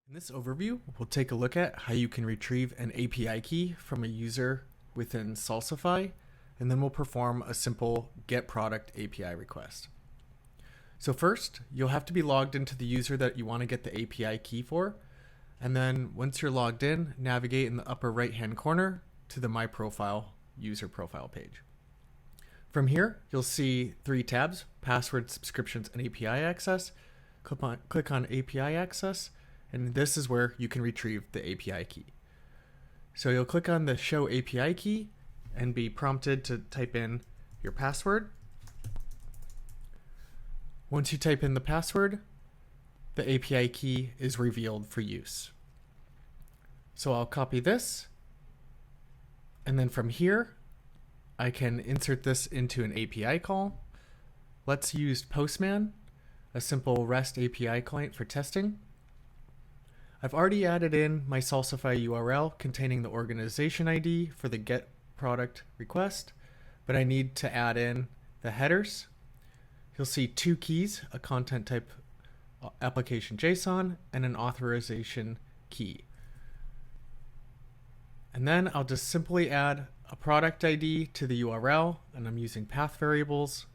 In this overview, we'll take a look at how you can retrieve an API key from a user within Salsify, and then we'll perform a simple get product API request. So first, you'll have to be logged into the user that you want to get the API key for, and then once you're logged in, navigate in the upper right-hand corner to the My Profile user profile page. From here, you'll see three tabs: Password, Subscriptions, and API Access. Click on API Access, and this is where you can retrieve the API key. So you'll click on the Show API Key and be prompted to type in your password. Once you type in the password, the API key is revealed for use. So I'll copy this, and then from here, I can insert this into an API call. Let's use Postman, a simple REST API client for testing. I've already added in my Salsify URL containing the organization ID for the get product request, but I need to add in the headers. You'll see two keys: a content type application JSON and an authorization key. And then I'll just simply add a product ID to the URL, and I'm using path variables.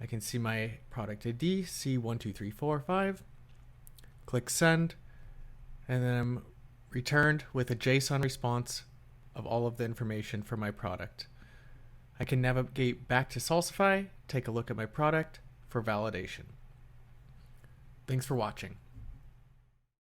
I can see my product ID, C12345. Click send, and then I'm returned with a JSON response of all of the information for my product. I can navigate back to Salsify, take a look at my product for validation. Thanks for watching.